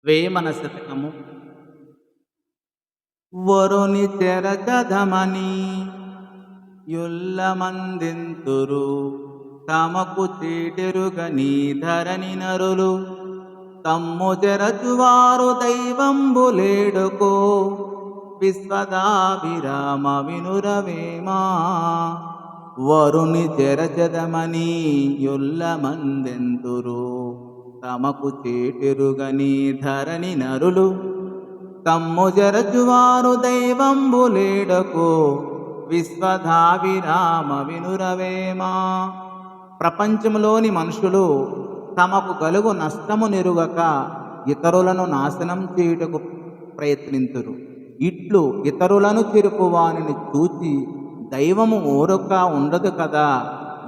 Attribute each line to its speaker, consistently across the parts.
Speaker 1: వేమన శతకము. వరుని చెరచదమని యుల్లమందెంతురు, తమకు చేటెరుగని ధరణి నరులు. తమ్ము చెరచువారు దైవంబులేడుకో, విశ్వదాభిరామ వినురవేమా. వరుని చెరచదమని యుల్లమందెంతురు, తమకు చేటెరుగని ధరణి నరులు. తమ్ము జరచువారు దైవంబులేడకో, విశ్వధాభిరామ వినురవేమా. ప్రపంచంలోని మనుషులు తమకు కలుగు నష్టము నెరుగక ఇతరులను నాశనం చేయుటకు ప్రయత్నింతురు. ఇట్లు ఇతరులను చెరుపు వానిని చూచి దైవము ఊరక ఉండదు కదా,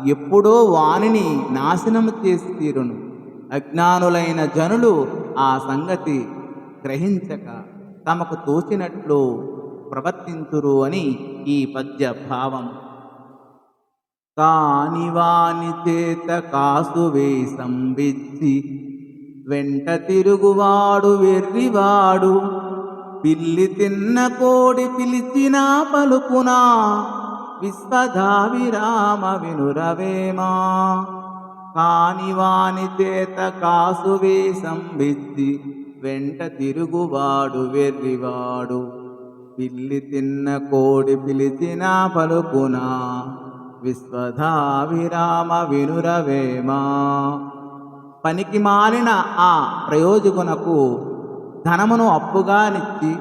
Speaker 1: ఎప్పుడో వానిని నాశనము చేసి తీరును. అజ్ఞానులైన జనులు ఆ సంగతి గ్రహించక తమకు తోచినట్లు ప్రవర్తింతురు అని ఈ పద్య భావం. కాని వాని చేత కాసువే సంబిచ్చి, వెంట తిరుగువాడు వెర్రివాడు. పిల్లి తిన్న కోడి పిలిచినా పలుకునా, విశ్వధాభిరామ వినురవేమా. కాని వాని చేత కాసువే సంబిచ్చి, వెంట తిరుగువాడు వెర్రివాడు. పిల్లి తిన్న కోడి పిలిచినా పలుకునా, విశ్వధాభిరామ వినురవేమా. పనికి మాలిన ఆ ప్రయోజకునకు ధనమును అప్పుగానిచ్చి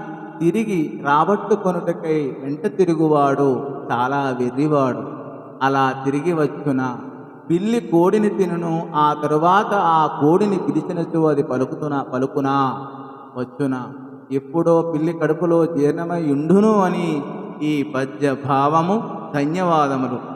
Speaker 1: తిరిగి రాబట్టుకొనుటకై వెంట తిరుగువాడు చాలా వెర్రివాడు. అలా తిరిగి వచ్చున పిల్లి కోడిని తినును, ఆ తరువాత ఆ కోడిని పిలిచినచో అది పలుకునా వచ్చునా, ఎప్పుడో పిల్లి కడుపులో జీర్ణమై ఉండును అని ఈ పద్య భావము. ధన్యవాదములు.